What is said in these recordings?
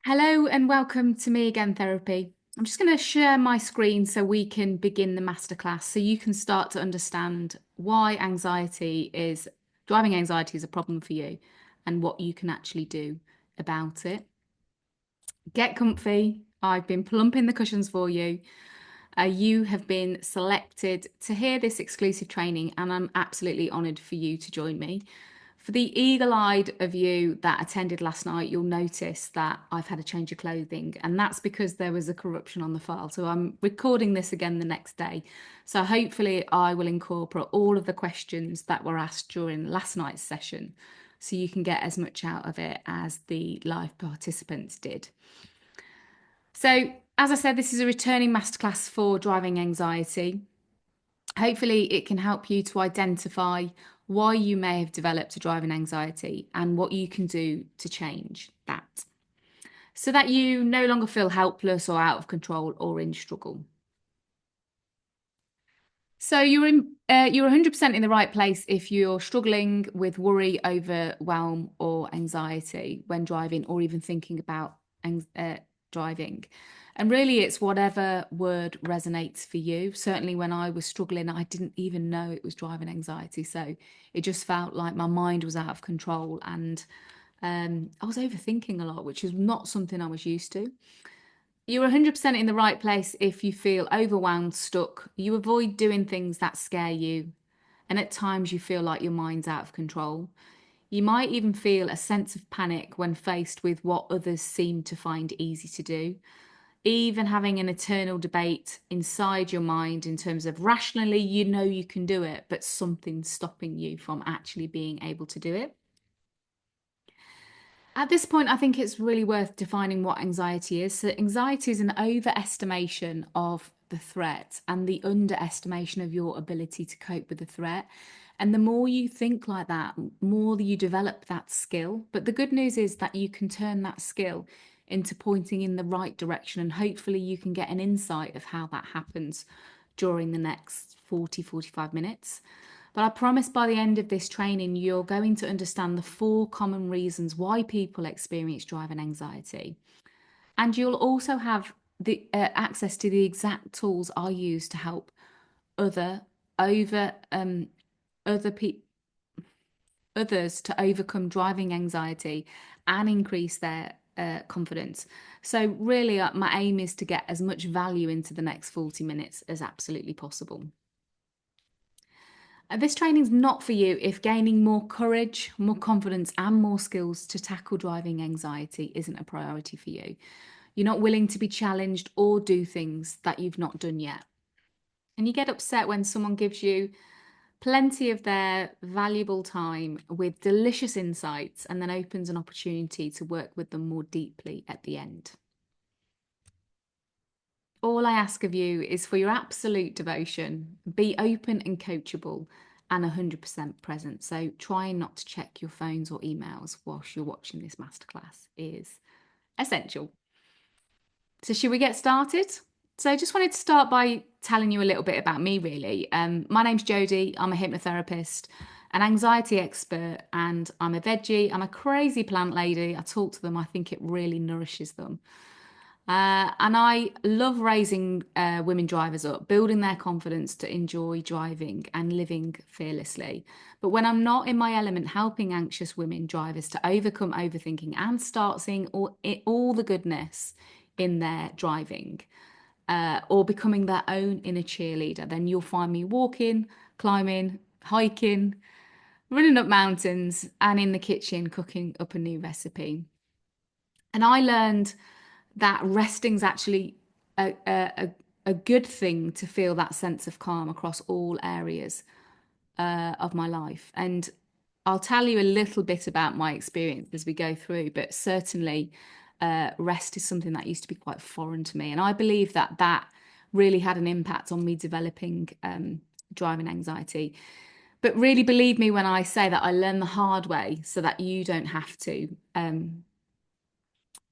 Hello and welcome to Me Again Therapy. I'm just going to share my screen so we can begin the masterclass so you can start to understand why driving anxiety is a problem for you and what you can actually do about it. Get comfy. I've been plumping the cushions for you. You have been selected to hear this exclusive training, and I'm absolutely honoured for you to join me. For the eagle-eyed of you that attended last night, you'll notice that I've had a change of clothing, and that's because there was a corruption on the file. So I'm recording this again the next day. So hopefully I will incorporate all of the questions that were asked during last night's session, so you can get as much out of it as the live participants did. So, as I said, this is a returning masterclass for driving anxiety. Hopefully, it can help you to identify why you may have developed a driving anxiety and what you can do to change that so that you no longer feel helpless or out of control or in struggle. So you're 100% in the right place if you're struggling with worry, overwhelm, or anxiety when driving, or even thinking about driving. And really, it's whatever word resonates for you. Certainly, when I was struggling, I didn't even know it was driving anxiety. So it just felt like my mind was out of control, and I was overthinking a lot, which is not something I was used to. You're 100% in the right place if you feel overwhelmed, stuck. You avoid doing things that scare you, and at times you feel like your mind's out of control. You might even feel a sense of panic when faced with what others seem to find easy to do. Even having an eternal debate inside your mind in terms of rationally, you know you can do it, but something's stopping you from actually being able to do it. At this point, I think it's really worth defining what anxiety is. So, anxiety is an overestimation of the threat and the underestimation of your ability to cope with the threat. And the more you think like that, more you develop that skill. But the good news is that you can turn that skill into pointing in the right direction. And hopefully, you can get an insight of how that happens during the next 45 minutes. But I promise by the end of this training, you're going to understand the 4 common reasons why people experience driving anxiety. And you'll also have the access to the exact tools I use to help other over other people others to overcome driving anxiety and increase their confidence. So really, my aim is to get as much value into the next 40 minutes as absolutely possible. This training's not for you if gaining more courage, more confidence, and more skills to tackle driving anxiety isn't a priority for you. You're not willing to be challenged or do things that you've not done yet. And you get upset when someone gives you plenty of their valuable time with delicious insights and then opens an opportunity to work with them more deeply at the end. All I ask of you is for your absolute devotion, be open and coachable, and 100% present. So trying not to check your phones or emails whilst you're watching this masterclass is essential. So should we get started? So I just wanted to start by telling you a little bit about me, really. My name's Jodie. I'm a hypnotherapist, an anxiety expert, and I'm a veggie. I'm a crazy plant lady. I talk to them. I think it really nourishes them. And I love raising women drivers up, building their confidence to enjoy driving and living fearlessly. But when I'm not in my element, helping anxious women drivers to overcome overthinking and start seeing all the goodness in their driving, or becoming their own inner cheerleader, then you'll find me walking, climbing, hiking, running up mountains, and in the kitchen cooking up a new recipe. And I learned that resting's actually a good thing to feel that sense of calm across all areas of my life. And I'll tell you a little bit about my experience as we go through, but certainly rest is something that used to be quite foreign to me. And I believe that that really had an impact on me developing driving anxiety. But really believe me when I say that I learned the hard way so that you don't have to.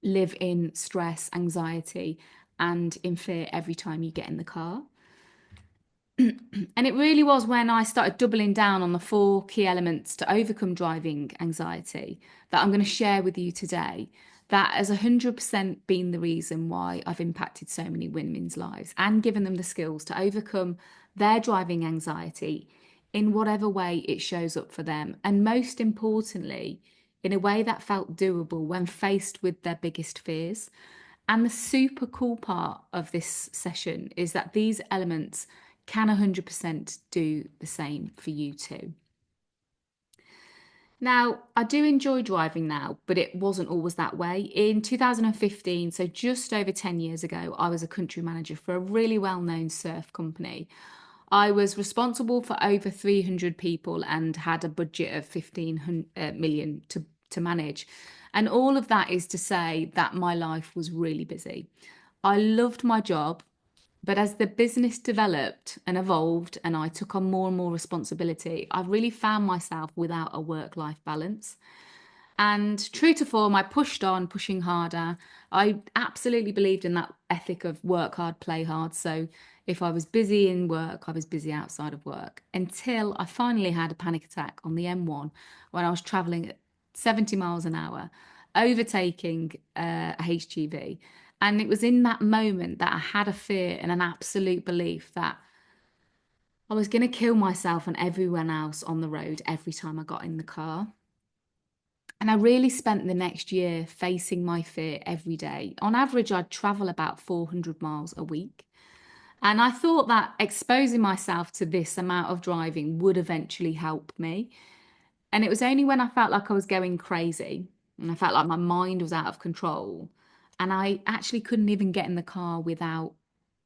Live in stress, anxiety, and in fear every time you get in the car. And it really was when I started doubling down on the 4 key elements to overcome driving anxiety that I'm going to share with you today That has 100% been the reason why I've impacted so many women's lives and given them the skills to overcome their driving anxiety in whatever way it shows up for them. And most importantly, in a way that felt doable when faced with their biggest fears. And the super cool part of this session is that these elements can 100% do the same for you too. Now, I do enjoy driving now, but it wasn't always that way. In 2015, so just over 10 years ago, I was a country manager for a really well-known surf company. I was responsible for over 300 people and had a budget of 15 million to manage. And all of that is to say that my life was really busy. I loved my job. But as the business developed and evolved and I took on more and more responsibility, I really found myself without a work-life balance. And true to form, I pushed on, pushing harder. I absolutely believed in that ethic of work hard, play hard. So if I was busy in work, I was busy outside of work until I finally had a panic attack on the M1 when I was traveling at 70 miles an hour, overtaking a HGV. And it was in that moment that I had a fear and an absolute belief that I was going to kill myself and everyone else on the road every time I got in the car. And I really spent the next year facing my fear every day. On average, I'd travel about 400 miles a week. And I thought that exposing myself to this amount of driving would eventually help me. And it was only when I felt like I was going crazy and I felt like my mind was out of control and I actually couldn't even get in the car without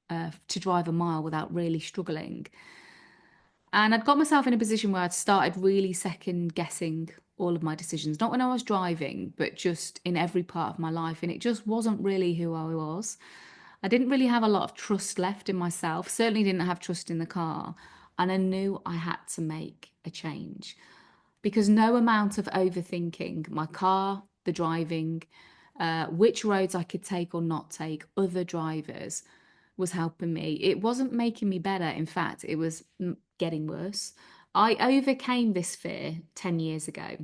to drive a mile without really struggling. And I'd got myself in a position where I'd started really second guessing all of my decisions, not when I was driving, but just in every part of my life. And it just wasn't really who I was. I didn't really have a lot of trust left in myself, certainly didn't have trust in the car. And I knew I had to make a change because no amount of overthinking my car, the driving, which roads I could take or not take, other drivers was helping me. It wasn't making me better. In fact, it was getting worse. I overcame this fear 10 years ago.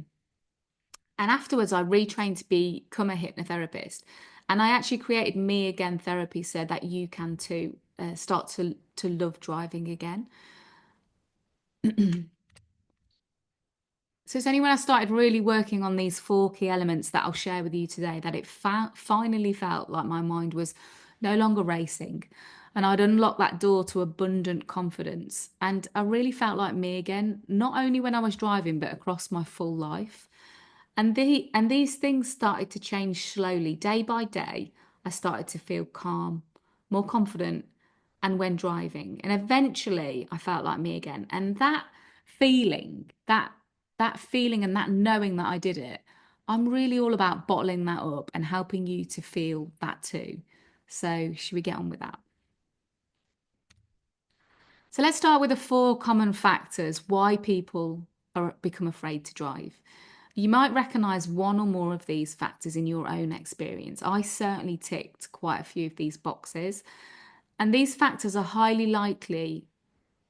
And afterwards, I retrained to become a hypnotherapist. And I actually created Me Again therapy so that you can too start to love driving again. So it's only when I started really working on these four key elements that I'll share with you today that it finally felt like my mind was no longer racing and I'd unlocked that door to abundant confidence. And I really felt like me again, not only when I was driving, but across my full life. And these things started to change slowly, day by day. I started to feel calm, more confident, and when driving. And eventually I felt like me again. And that feeling, that feeling and that knowing that I did it, I'm really all about bottling that up and helping you to feel that too. So should we get on with that? So let's start with the four common factors why people become afraid to drive. You might recognize one or more of these factors in your own experience. I certainly ticked quite a few of these boxes. And these factors are highly likely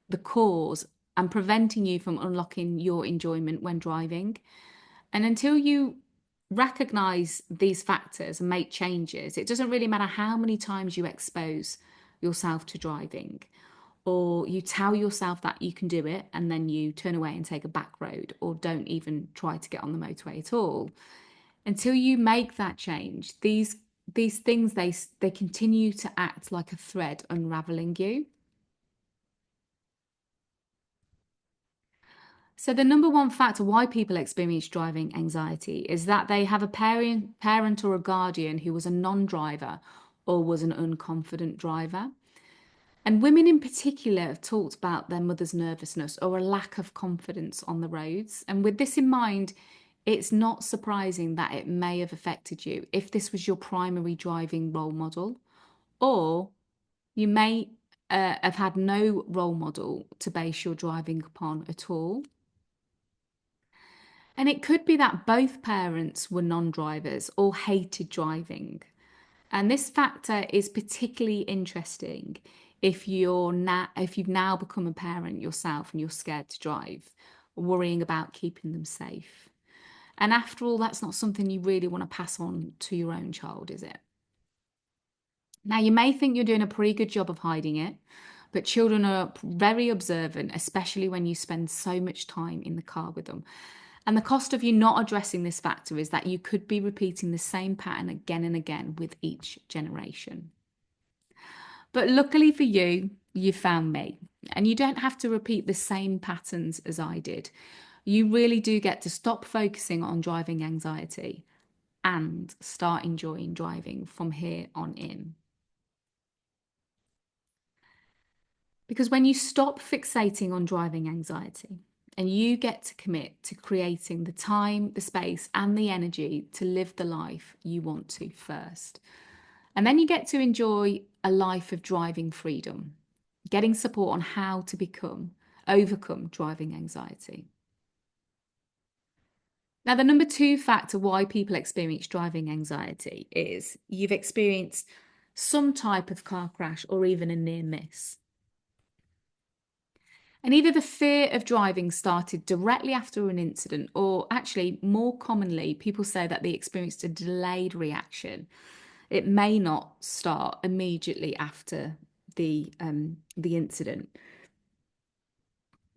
the cause and preventing you from unlocking your enjoyment when driving. And until you recognize these factors and make changes, it doesn't really matter how many times you expose yourself to driving or you tell yourself that you can do it and then you turn away and take a back road or don't even try to get on the motorway at all. Until you make that change, these things they continue to act like a thread unraveling you. So the number one factor why people experience driving anxiety is that they have a parent or a guardian who was a non-driver or was an unconfident driver. And women in particular have talked about their mother's nervousness or a lack of confidence on the roads. And with this in mind, it's not surprising that it may have affected you if this was your primary driving role model, or you may have had no role model to base your driving upon at all. And it could be that both parents were non-drivers or hated driving. And this factor is particularly interesting if you've now become a parent yourself and you're scared to drive, worrying about keeping them safe. And after all, that's not something you really want to pass on to your own child, is it? Now, you may think you're doing a pretty good job of hiding it, but children are very observant, especially when you spend so much time in the car with them. And the cost of you not addressing this factor is that you could be repeating the same pattern again and again with each generation. But luckily for you, you found me, and you don't have to repeat the same patterns as I did. You really do get to stop focusing on driving anxiety and start enjoying driving from here on in. Because when you stop fixating on driving anxiety and you get to commit to creating the time, the space, and the energy to live the life you want to first, and then you get to enjoy a life of driving freedom, getting support on how to overcome driving anxiety. Now, the number 2 factor why people experience driving anxiety is you've experienced some type of car crash or even a near miss. And either the fear of driving started directly after an incident, or actually, more commonly, people say that they experienced a delayed reaction. It may not start immediately after the incident.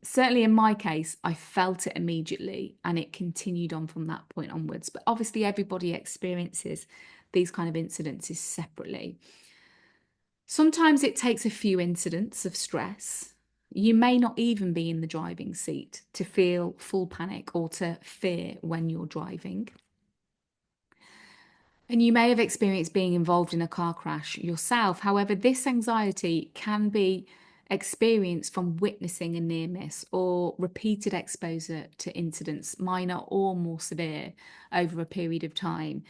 Certainly in my case, I felt it immediately and it continued on from that point onwards. But obviously, everybody experiences these kind of incidences separately. Sometimes it takes a few incidents of stress. You may not even be in the driving seat to feel full panic or to fear when you're driving. And you may have experienced being involved in a car crash yourself. However, this anxiety can be experienced from witnessing a near miss or repeated exposure to incidents, minor or more severe, over a period of time.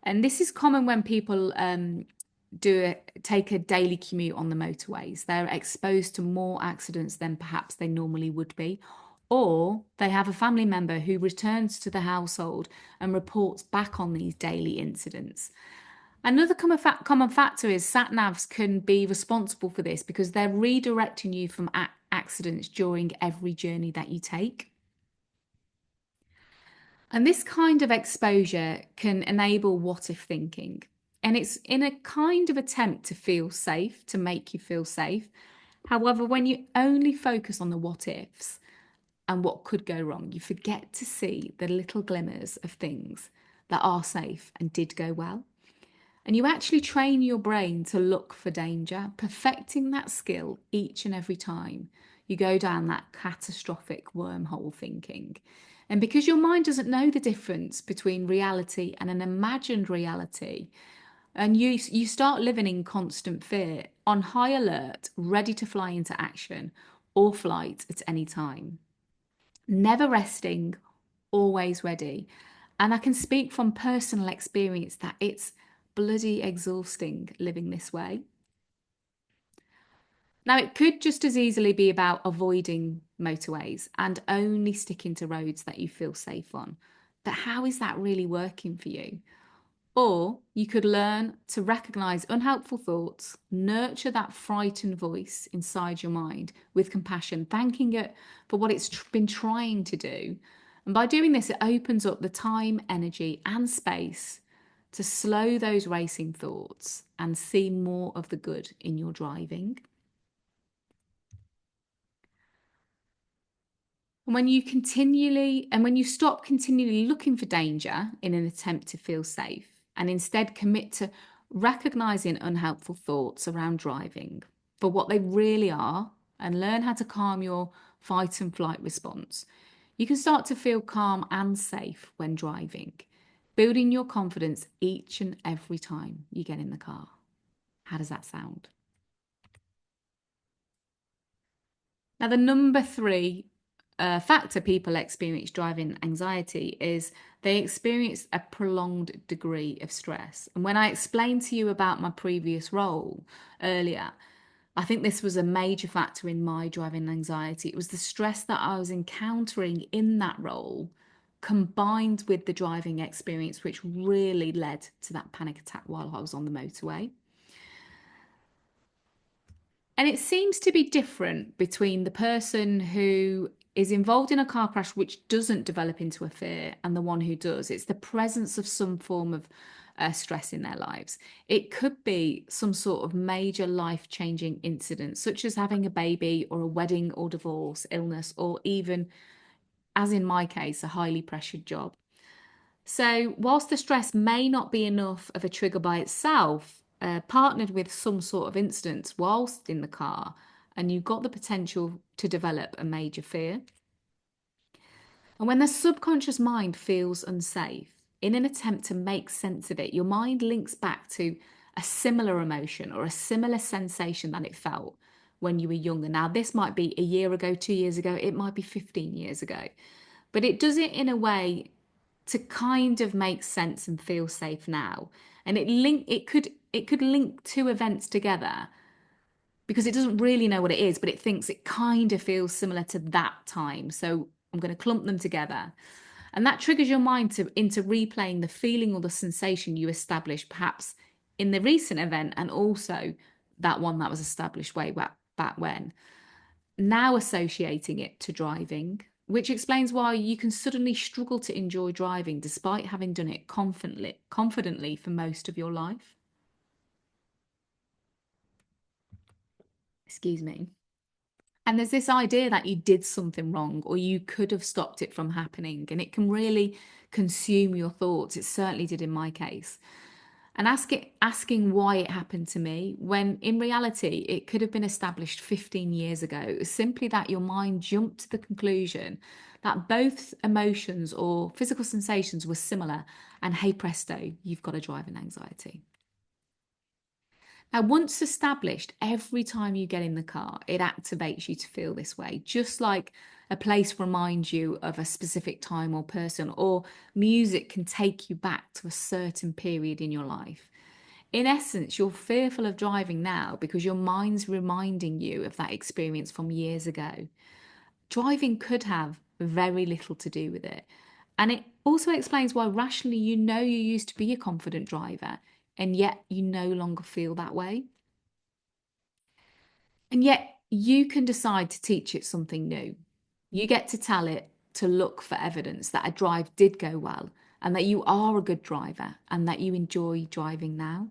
And this is common when people take a daily commute on the motorways. They're exposed to more accidents than perhaps they normally would be. Or they have a family member who returns to the household and reports back on these daily incidents. Another common factor is sat navs can be responsible for this because they're redirecting you from accidents during every journey that you take. And this kind of exposure can enable what if thinking. And it's in a kind of attempt to feel safe, to make you feel safe. However, when you only focus on the what ifs and what could go wrong, you forget to see the little glimmers of things that are safe and did go well. And you actually train your brain to look for danger, perfecting that skill each and every time you go down that catastrophic wormhole thinking. And because your mind doesn't know the difference between reality and an imagined reality, and you start living in constant fear, on high alert, ready to fly into action or flight at any time. Never resting, always ready. And I can speak from personal experience that it's bloody exhausting living this way. Now, it could just as easily be about avoiding motorways and only sticking to roads that you feel safe on. But how is that really working for you? Or you could learn to recognize unhelpful thoughts, nurture that frightened voice inside your mind with compassion, thanking it for what it's been trying to do. And by doing this, it opens up the time, energy, and space to slow those racing thoughts and see more of the good in your driving. And when you stop continually looking for danger in an attempt to feel safe and instead commit to recognizing unhelpful thoughts around driving for what they really are and learn how to calm your fight and flight response, you can start to feel calm and safe when driving, building your confidence each and every time you get in the car. How does that sound? Now, the number 3 factor people experience driving anxiety is they experience a prolonged degree of stress. And when I explained to you about my previous role earlier, I think this was a major factor in my driving anxiety. It was the stress that I was encountering in that role combined with the driving experience, which really led to that panic attack while I was on the motorway. And it seems to be different between the person who is involved in a car crash which doesn't develop into a fear and the one who does. It's the presence of some form of stress in their lives. It could be some sort of major life-changing incident, such as having a baby or a wedding or divorce, illness, or even, as in my case, a highly pressured job. So, whilst the stress may not be enough of a trigger by itself, partnered with some sort of incident whilst in the car, and you've got the potential to develop a major fear. And when the subconscious mind feels unsafe, in an attempt to make sense of it, your mind links back to a similar emotion or a similar sensation that it felt when you were younger. Now, this might be a year ago, 2 years ago, it might be 15 years ago, but it does it in a way to kind of make sense and feel safe now. And it could link two events together because it doesn't really know what it is, but it thinks it kind of feels similar to that time. So I'm going to clump them together. And that triggers your mind into replaying the feeling or the sensation you established perhaps in the recent event and also that one that was established way back when. Now associating it to driving, which explains why you can suddenly struggle to enjoy driving despite having done it confidently for most of your life. Excuse me. And there's this idea that you did something wrong or you could have stopped it from happening, and it can really consume your thoughts. It certainly did in my case. And asking why it happened to me, when in reality it could have been established 15 years ago. It was simply that your mind jumped to the conclusion that both emotions or physical sensations were similar, and hey presto, you've got a driving anxiety. Now, once established, every time you get in the car, it activates you to feel this way, just like a place reminds you of a specific time or person, or music can take you back to a certain period in your life. In essence, you're fearful of driving now because your mind's reminding you of that experience from years ago. Driving could have very little to do with it. And it also explains why rationally you know you used to be a confident driver, and yet you no longer feel that way. And yet you can decide to teach it something new. You get to tell it to look for evidence that a drive did go well and that you are a good driver and that you enjoy driving now.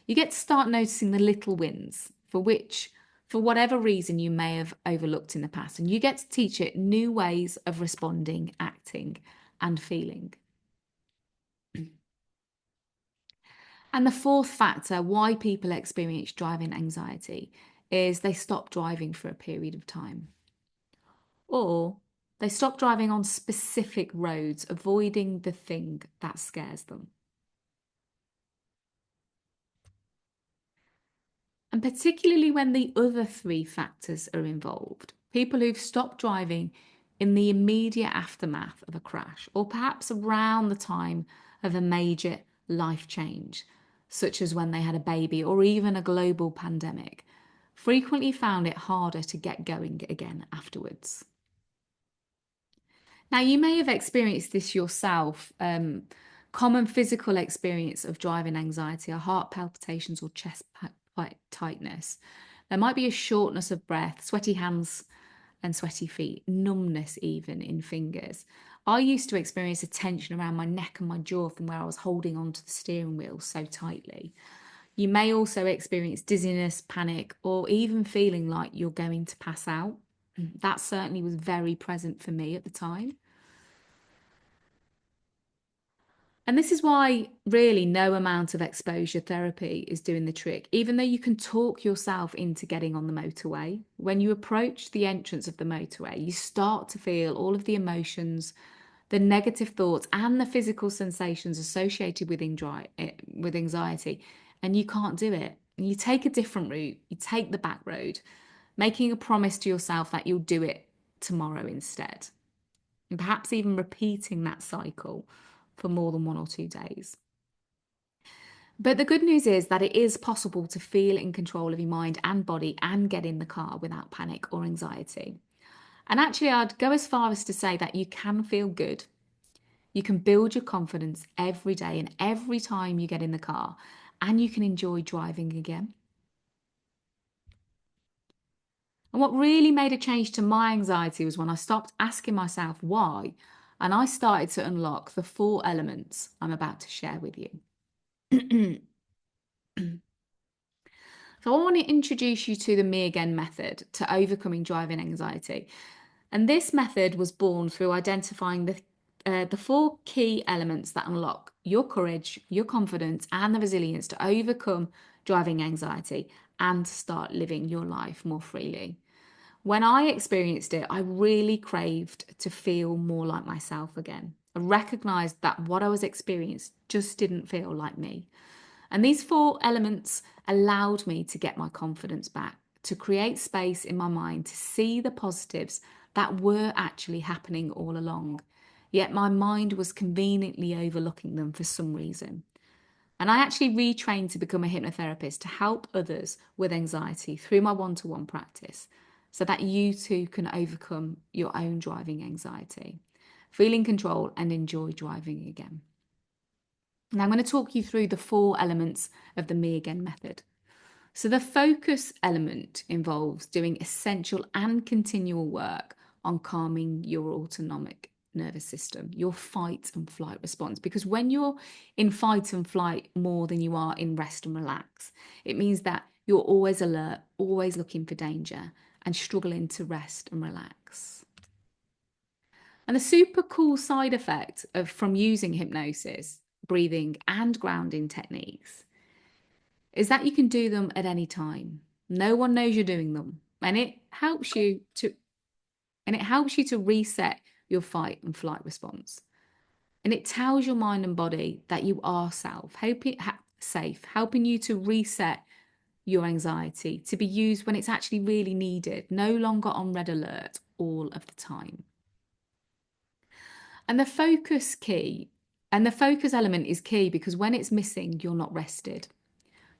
You get to start noticing the little wins for which, for whatever reason, you may have overlooked in the past. And you get to teach it new ways of responding, acting, and feeling. And the fourth factor why people experience driving anxiety is they stop driving for a period of time. Or they stop driving on specific roads, avoiding the thing that scares them. And particularly when the other three factors are involved, people who've stopped driving in the immediate aftermath of a crash, or perhaps around the time of a major life change, such as when they had a baby or even a global pandemic, frequently found it harder to get going again afterwards. Now, you may have experienced this yourself. Common physical experience of driving anxiety are heart palpitations or chest tightness. There might be a shortness of breath, sweaty hands and sweaty feet, numbness even in fingers. I used to experience a tension around my neck and my jaw from where I was holding onto the steering wheel so tightly. You may also experience dizziness, panic, or even feeling like you're going to pass out. That certainly was very present for me at the time. And this is why really no amount of exposure therapy is doing the trick, even though you can talk yourself into getting on the motorway. When you approach the entrance of the motorway, you start to feel all of the emotions, the negative thoughts, and the physical sensations associated with anxiety, and you can't do it. And you take a different route, you take the back road, making a promise to yourself that you'll do it tomorrow instead, and perhaps even repeating that cycle for more than 1 or 2 days. But the good news is that it is possible to feel in control of your mind and body and get in the car without panic or anxiety. And actually, I'd go as far as to say that you can feel good. You can build your confidence every day and every time you get in the car, and you can enjoy driving again. And what really made a change to my anxiety was when I stopped asking myself why, and I started to unlock the 4 elements I'm about to share with you. So I want to introduce you to the Me Again method to overcoming driving anxiety. And this method was born through identifying the 4 key elements that unlock your courage, your confidence, and the resilience to overcome driving anxiety and start living your life more freely. When I experienced it, I really craved to feel more like myself again. I recognized that what I was experiencing just didn't feel like me. And these 4 elements allowed me to get my confidence back, to create space in my mind to see the positives that were actually happening all along. Yet my mind was conveniently overlooking them for some reason. And I actually retrained to become a hypnotherapist to help others with anxiety through my one-to-one practice so that you too can overcome your own driving anxiety, feel in control and enjoy driving again. Now, I'm going to talk you through the 4 elements of the Me Again method. So, the focus element involves doing essential and continual work on calming your autonomic nervous system, your fight and flight response. Because when you're in fight and flight more than you are in rest and relax, it means that you're always alert, always looking for danger, and struggling to rest and relax. And the super cool side effect of from using hypnosis, breathing, and grounding techniques is that you can do them at any time. No one knows you're doing them. And it helps you to reset your fight and flight response. And it tells your mind and body that you are safe, helping you to reset your anxiety to be used when it's actually really needed, no longer on red alert all of the time. And the focus key and the focus element is key because when it's missing, you're not rested.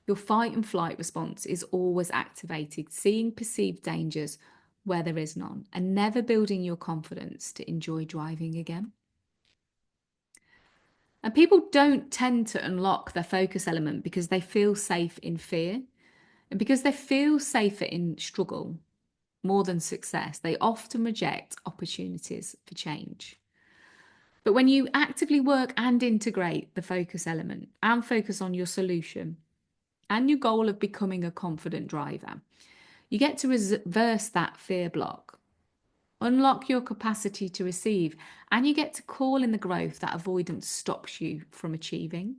Your fight and flight response is always activated, seeing perceived dangers where there is none, and never building your confidence to enjoy driving again. And people don't tend to unlock their focus element because they feel safe in fear. And because they feel safer in struggle more than success, they often reject opportunities for change. But when you actively work and integrate the focus element and focus on your solution and your goal of becoming a confident driver, you get to reverse that fear block, unlock your capacity to receive, and you get to call in the growth that avoidance stops you from achieving.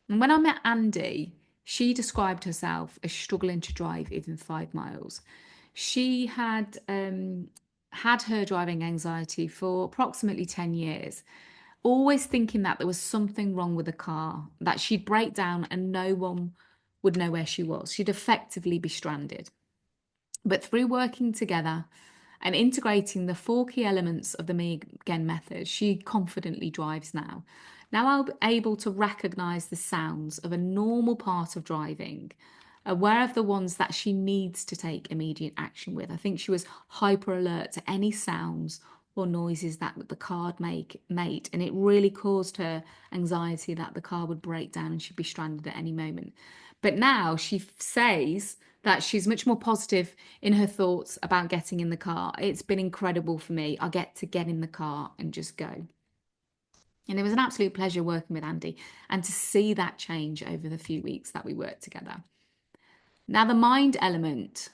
And when I met Andy, she described herself as struggling to drive even 5 miles. She had her driving anxiety for approximately 10 years, always thinking that there was something wrong with the car, that she'd break down and no one would know where she was. She'd effectively be stranded. But through working together and integrating the 4 key elements of the Me Again method, she confidently drives now. Now I'm able to recognize the sounds of a normal part of driving, aware of the ones that she needs to take immediate action with. I think she was hyper alert to any sounds or noises that the car made, and it really caused her anxiety that the car would break down and she'd be stranded at any moment. But now she says that she's much more positive in her thoughts about getting in the car. It's been incredible for me. I get to get in the car and just go. And it was an absolute pleasure working with Andy and to see that change over the few weeks that we worked together. Now, the mind element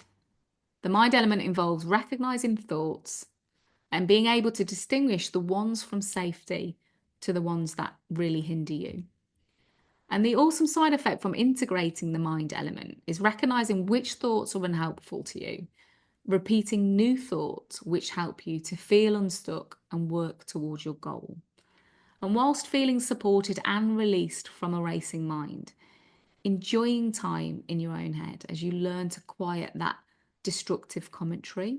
involves recognizing thoughts and being able to distinguish the ones from safety to the ones that really hinder you. And the awesome side effect from integrating the mind element is recognizing which thoughts are unhelpful to you, repeating new thoughts which help you to feel unstuck and work towards your goal. And whilst feeling supported and released from a racing mind, enjoying time in your own head as you learn to quiet that destructive commentary.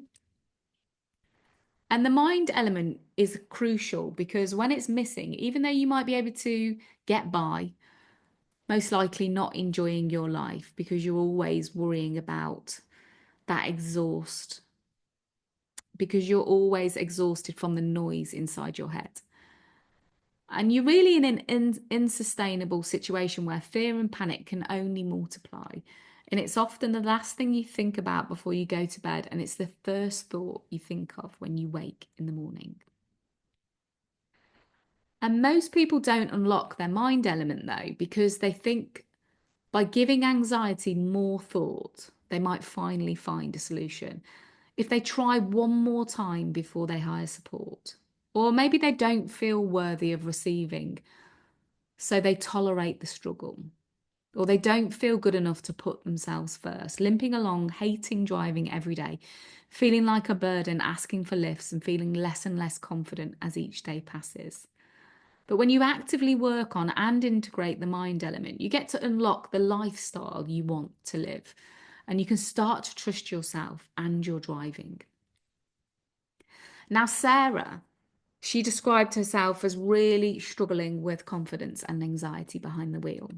And the mind element is crucial because when it's missing, even though you might be able to get by, most likely not enjoying your life because you're always worrying about that exhaust, because you're always exhausted from the noise inside your head. And you're really in an unsustainable situation where fear and panic can only multiply. And it's often the last thing you think about before you go to bed, and it's the first thought you think of when you wake in the morning. And most people don't unlock their mind element though, because they think by giving anxiety more thought, they might finally find a solution. If they try one more time before they hire support, or maybe they don't feel worthy of receiving, so they tolerate the struggle, or they don't feel good enough to put themselves first, limping along, hating driving every day, feeling like a burden, asking for lifts, and feeling less and less confident as each day passes. But when you actively work on and integrate the mind element, you get to unlock the lifestyle you want to live. And you can start to trust yourself and your driving. Now, Sarah, she described herself as really struggling with confidence and anxiety behind the wheel.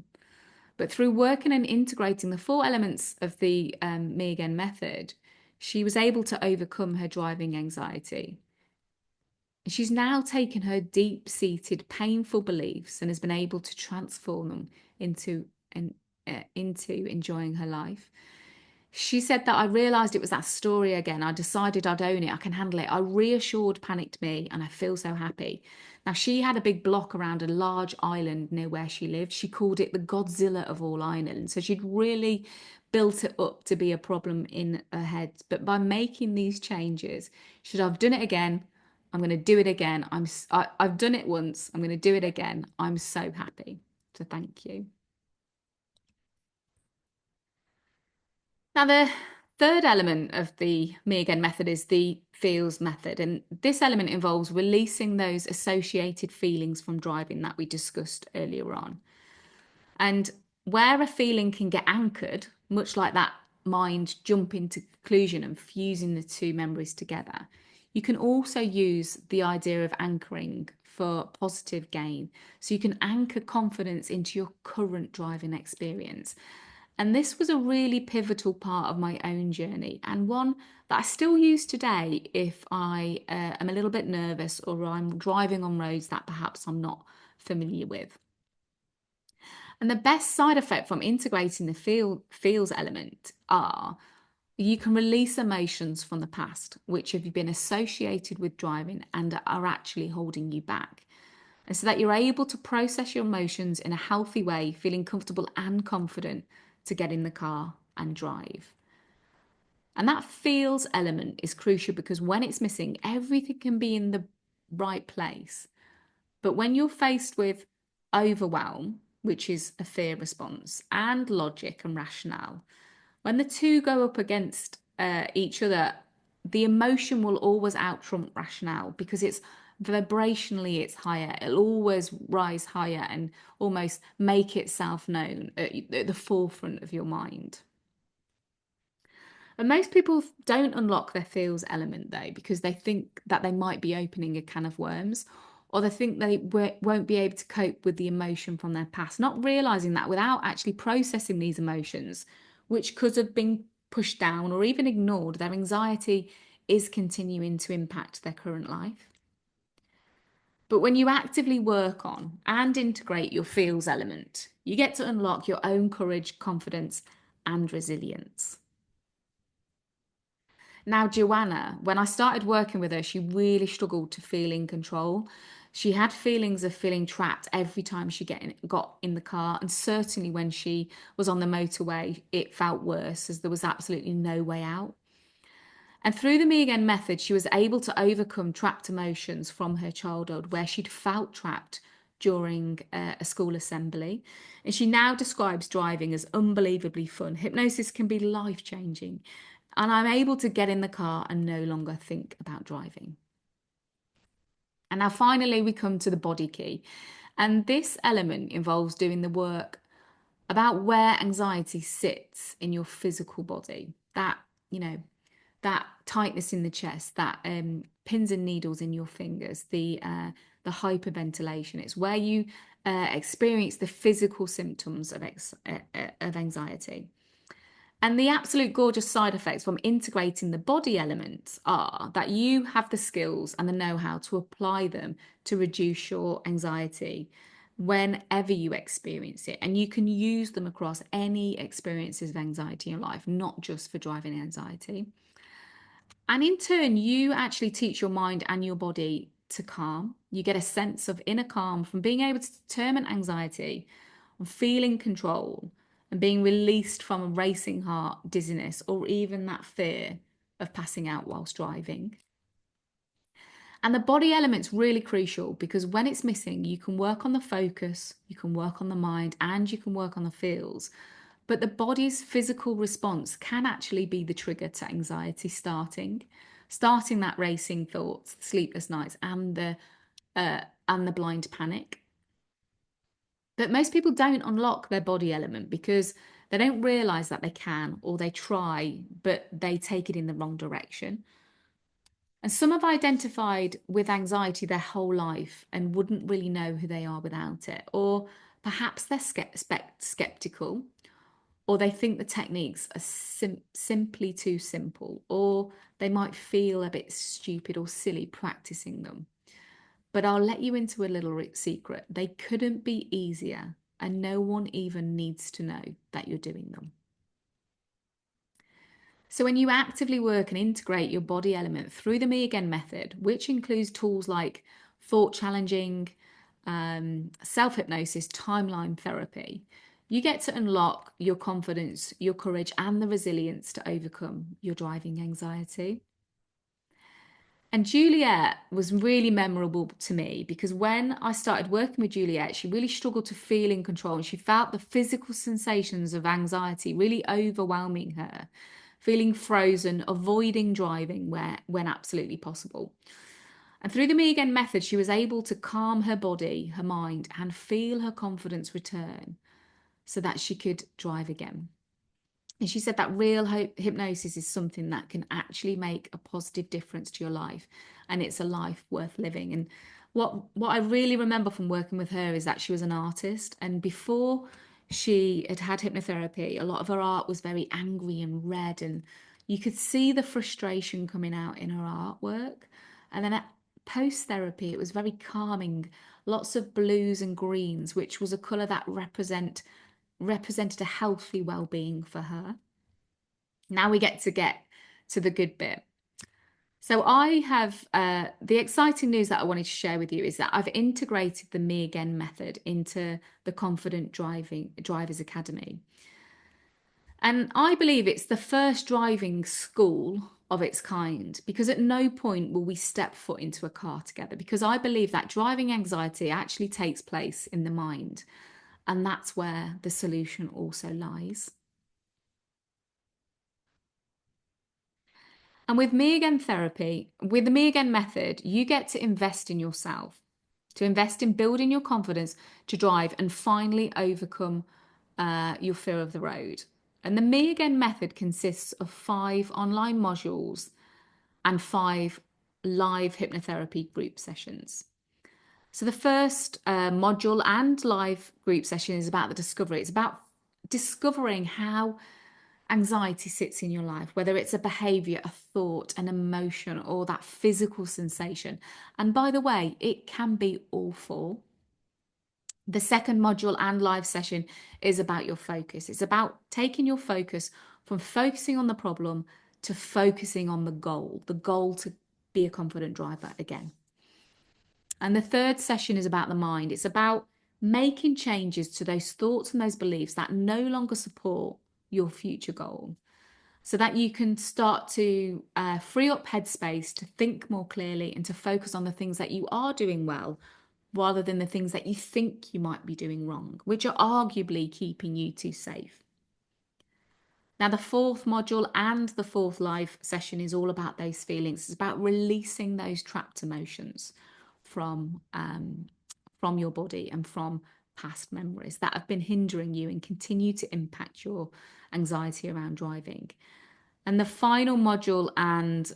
But through working and integrating the 4 elements of the Me Again method, she was able to overcome her driving anxiety. She's now taken her deep-seated, painful beliefs and has been able to transform them into enjoying her life. She said that I realised it was that story again. I decided I'd own it. I can handle it. I reassured panicked me and I feel so happy. Now, she had a big block around a large island near where she lived. She called it the Godzilla of all islands. So she'd really built it up to be a problem in her head. But by making these changes, she said, I've done it again. I'm going to do it again. I've done it once. I'm going to do it again. I'm so happy. So thank you. Now, the third element of the Me Again method is the feels method. And this element involves releasing those associated feelings from driving that we discussed earlier on. And where a feeling can get anchored, much like that mind jumping to conclusion and fusing the two memories together, you can also use the idea of anchoring for positive gain. So you can anchor confidence into your current driving experience. And this was a really pivotal part of my own journey, and one that I still use today if I am a little bit nervous or I'm driving on roads that perhaps I'm not familiar with. And the best side effect from integrating the feels element are you can release emotions from the past, which have been associated with driving and are actually holding you back. And so that you're able to process your emotions in a healthy way, feeling comfortable and confident to get in the car and drive. And that feels element is crucial because when it's missing, everything can be in the right place. But when you're faced with overwhelm, which is a fear response, and logic and rationale, when the two go up against each other, the emotion will always out trump rationale because it's vibrationally it's higher. It'll always rise higher and almost make itself known at the forefront of your mind. And most people don't unlock their feels element though, because they think that they might be opening a can of worms, or they think they won't be able to cope with the emotion from their past, not realizing that without actually processing these emotions, which could have been pushed down or even ignored, their anxiety is continuing to impact their current life. But when you actively work on and integrate your feels element, you get to unlock your own courage, confidence, and resilience. Now, Joanna, when I started working with her, she really struggled to feel in control. She had feelings of feeling trapped every time she got in the car. And certainly when she was on the motorway, it felt worse as there was absolutely no way out. And through the Me Again method, she was able to overcome trapped emotions from her childhood where she'd felt trapped during a school assembly. And she now describes driving as unbelievably fun. Hypnosis can be life-changing. And I'm able to get in the car and no longer think about driving. And now finally, we come to the body key. And this element involves doing the work about where anxiety sits in your physical body. That, that tightness in the chest, that pins and needles in your fingers, the hyperventilation. It's where you experience the physical symptoms of anxiety. And the absolute gorgeous side effects from integrating the body elements are that you have the skills and the know-how to apply them to reduce your anxiety. whenever you experience it. And you can use them across any experiences of anxiety in your life, not just for driving anxiety. And in turn, you actually teach your mind and your body to calm. You get a sense of inner calm from being able to determine anxiety, and feeling control, and being released from a racing heart, dizziness, or even that fear of passing out whilst driving. And the body element's really crucial because when it's missing, you can work on the focus, you can work on the mind, and you can work on the feels. But the body's physical response can actually be the trigger to anxiety starting that racing thoughts, sleepless nights, and the blind panic. But most people don't unlock their body element because they don't realize that they can, or they try, but they take it in the wrong direction. And some have identified with anxiety their whole life and wouldn't really know who they are without it. Or perhaps they're skeptical, or they think the techniques are simply too simple, or they might feel a bit stupid or silly practicing them. But I'll let you into a little secret. They couldn't be easier, and no one even needs to know that you're doing them. So when you actively work and integrate your body element through the Me Again method, which includes tools like thought challenging, self-hypnosis, timeline therapy, you get to unlock your confidence, your courage, and the resilience to overcome your driving anxiety. And Juliet was really memorable to me because when I started working with Juliet, she really struggled to feel in control, and she felt the physical sensations of anxiety really overwhelming her, feeling frozen, avoiding driving when absolutely possible. And through the Me Again method, she was able to calm her body, her mind, and feel her confidence return so that she could drive again. And she said that real hypnosis is something that can actually make a positive difference to your life, and it's a life worth living. And what I really remember from working with her is that she was an artist, and before she had hypnotherapy, a lot of her art was very angry and red, and you could see the frustration coming out in her artwork. And then at post therapy, it was very calming, lots of blues and greens, which was a color that represented a healthy well-being for her. Now we get to the good bit. So I have the exciting news that I wanted to share with you is that I've integrated the Me Again method into the Confident Drivers Academy. And I believe it's the first driving school of its kind because at no point will we step foot into a car together, because I believe that driving anxiety actually takes place in the mind. And that's where the solution also lies. And with Me Again therapy, with the Me Again method, you get to invest in yourself, to invest in building your confidence to drive and finally overcome your fear of the road. And the Me Again method consists of 5 online modules and 5 live hypnotherapy group sessions. So the first module and live group session is about the discovery. It's about discovering how anxiety sits in your life, whether it's a behavior, a thought, an emotion, or that physical sensation. And by the way, it can be all 4. The second module and live session is about your focus. It's about taking your focus from focusing on the problem to focusing on the goal to be a confident driver again. And the third session is about the mind. It's about making changes to those thoughts and those beliefs that no longer support your future goal, so that you can start to free up headspace to think more clearly and to focus on the things that you are doing well rather than the things that you think you might be doing wrong, which are arguably keeping you too safe. Now, the fourth module and the fourth live session is all about those feelings. It's about releasing those trapped emotions from your body and from past memories that have been hindering you and continue to impact your anxiety around driving. And the final module and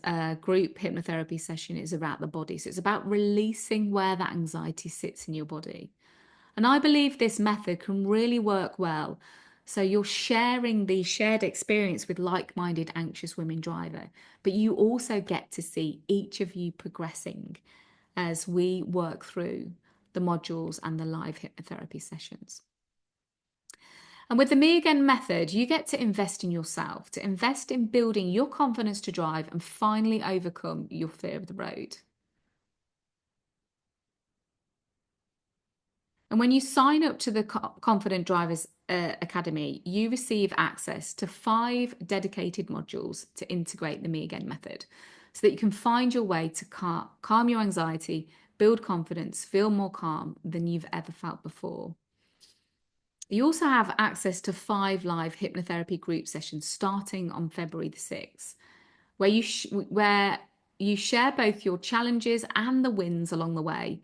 group hypnotherapy session is about the body. So it's about releasing where that anxiety sits in your body. And I believe this method can really work well. So you're sharing the shared experience with like-minded anxious women driver, but you also get to see each of you progressing as we work through the modules, and the live hypnotherapy sessions. And with the Me Again method, you get to invest in yourself, to invest in building your confidence to drive and finally overcome your fear of the road. And when you sign up to the Confident Drivers Academy, you receive access to 5 dedicated modules to integrate the Me Again method so that you can find your way to calm your anxiety, build confidence, feel more calm than you've ever felt before. You also have access to 5 live hypnotherapy group sessions starting on February the 6th, where you share both your challenges and the wins along the way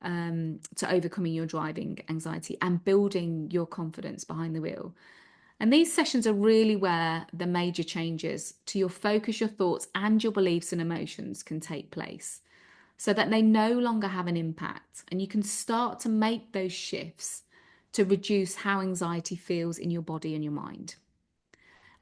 to overcoming your driving anxiety and building your confidence behind the wheel. And these sessions are really where the major changes to your focus, your thoughts, and your beliefs and emotions can take place so that they no longer have an impact. And you can start to make those shifts to reduce how anxiety feels in your body and your mind.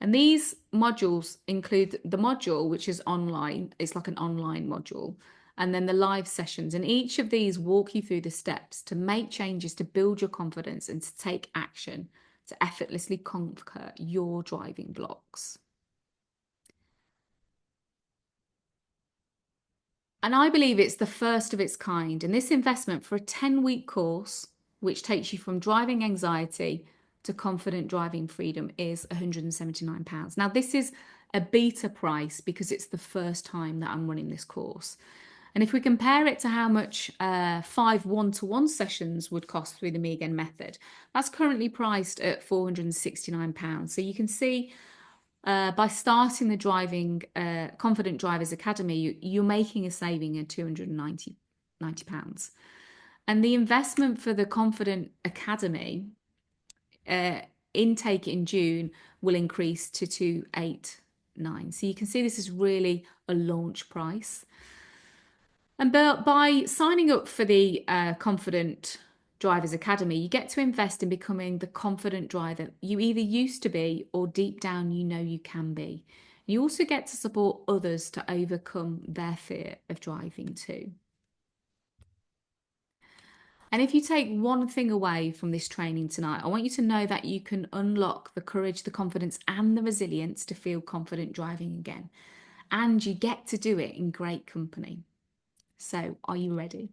And these modules include the module, which is online. It's like an online module. And then the live sessions. And each of these walk you through the steps to make changes, to build your confidence and to take action to effortlessly conquer your driving blocks. And I believe it's the first of its kind. And this investment for a 10-week course, which takes you from driving anxiety to confident driving freedom, is £179. Now, this is a beta price because it's the first time that I'm running this course. And if we compare it to how much 5 one-to-one sessions would cost through the Me Again method, that's currently priced at £469. So you can see by starting the driving Confident Drivers Academy, you're making a saving of £290. And the investment for the Confident Academy intake in June will increase to 289. So you can see this is really a launch price. And by signing up for the Confident Drivers Academy, you get to invest in becoming the confident driver you either used to be or deep down you know you can be. You also get to support others to overcome their fear of driving too. And if you take one thing away from this training tonight, I want you to know that you can unlock the courage, the confidence, and the resilience to feel confident driving again. And you get to do it in great company. So, are you ready?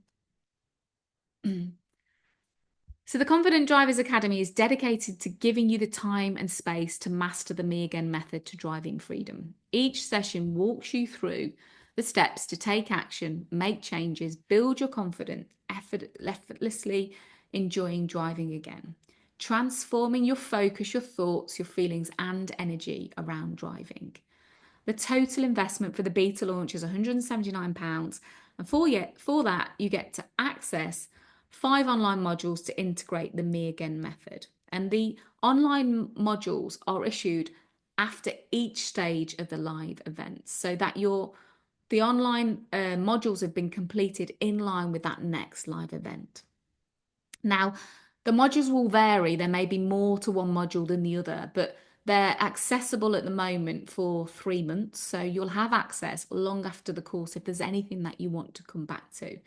So the Confident Drivers Academy is dedicated to giving you the time and space to master the Me Again method to driving freedom. Each session walks you through the steps to take action, make changes, build your confidence, effortlessly enjoying driving again, transforming your focus, your thoughts, your feelings, and energy around driving. The total investment for the beta launch is £179. And for that, you get to access 5 online modules to integrate the Me Again method. And the online modules are issued after each stage of the live events so that the online modules have been completed in line with that next live event. Now, the modules will vary. There may be more to one module than the other, but they're accessible at the moment for 3 months. So you'll have access long after the course if there's anything that you want to come back to.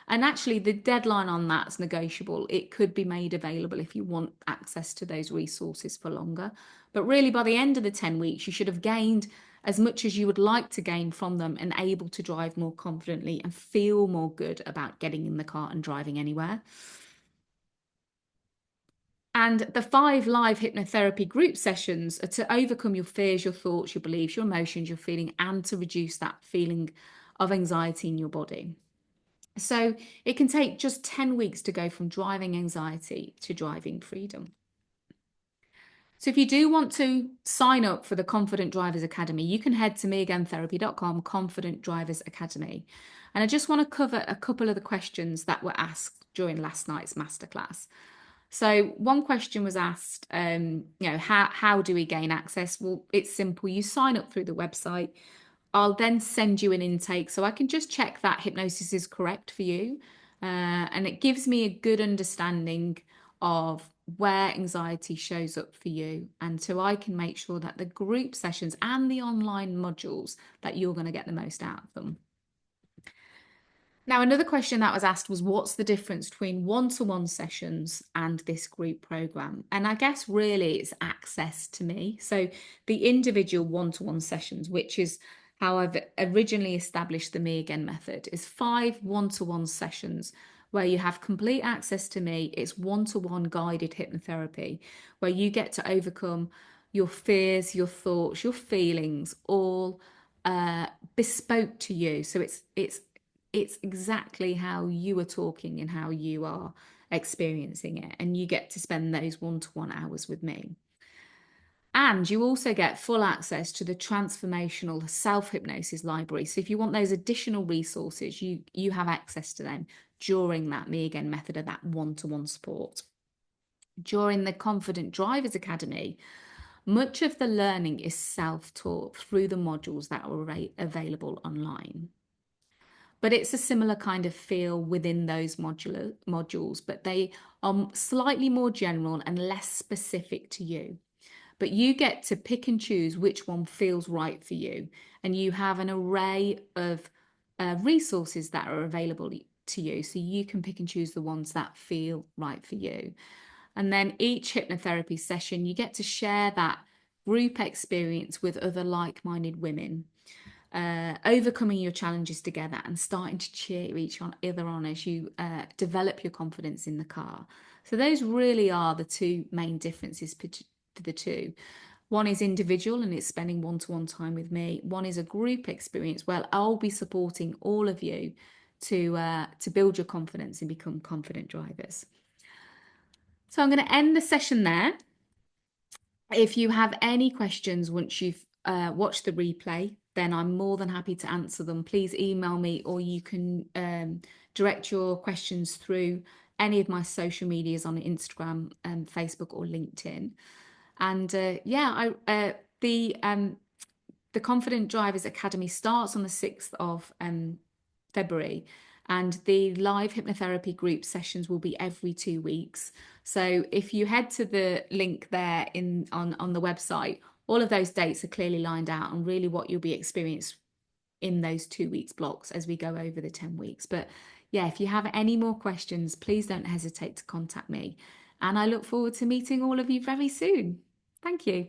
And actually, the deadline on that's negotiable. It could be made available if you want access to those resources for longer. But really, by the end of the 10 weeks, you should have gained as much as you would like to gain from them and able to drive more confidently and feel more good about getting in the car and driving anywhere. And the 5 live hypnotherapy group sessions are to overcome your fears, your thoughts, your beliefs, your emotions, your feeling, and to reduce that feeling of anxiety in your body. So it can take just 10 weeks to go from driving anxiety to driving freedom. So if you do want to sign up for the Confident Drivers Academy, you can head to meagantherapy.com, Confident Drivers Academy. And I just want to cover a couple of the questions that were asked during last night's masterclass. So one question was asked, how do we gain access? Well, it's simple. You sign up through the website. I'll then send you an intake so I can just check that hypnosis is correct for you. And it gives me a good understanding of where anxiety shows up for you. And so I can make sure that the group sessions and the online modules that you're going to get the most out of them. Now, another question that was asked was what's the difference between one-to-one sessions and this group program? And I guess really it's access to me. So the individual one-to-one sessions, which is how I've originally established the Me Again method, is 5 one-to-one sessions where you have complete access to me. It's one-to-one guided hypnotherapy where you get to overcome your fears, your thoughts, your feelings, all bespoke to you. So it's exactly how you are talking and how you are experiencing it. And you get to spend those one-to-one hours with me. And you also get full access to the transformational self-hypnosis library. So if you want those additional resources, you have access to them during that Me Again method of that one-to-one support. During the Confident Drivers Academy, much of the learning is self-taught through the modules that are available online. But it's a similar kind of feel within those modules, but they are slightly more general and less specific to you. But you get to pick and choose which one feels right for you. And you have an array of resources that are available to you. So you can pick and choose the ones that feel right for you. And then each hypnotherapy session, you get to share that group experience with other like-minded women, overcoming your challenges together and starting to cheer each other on as you develop your confidence in the car. So those really are the two main differences to the two. One is individual and it's spending one-to-one time with me. One is a group experience where I'll be supporting all of you to build your confidence and become confident drivers. So I'm going to end the session there. If you have any questions once you've watched the replay, then I'm more than happy to answer them. Please email me, or you can direct your questions through any of my social medias on Instagram and Facebook or LinkedIn. And the Confident Drivers Academy starts on the 6th of February, and the live hypnotherapy group sessions will be every 2 weeks. So if you head to the link there on the website, all of those dates are clearly lined out and really what you'll be experiencing in those 2 weeks blocks as we go over the 10 weeks. But yeah, if you have any more questions, please don't hesitate to contact me. And I look forward to meeting all of you very soon. Thank you.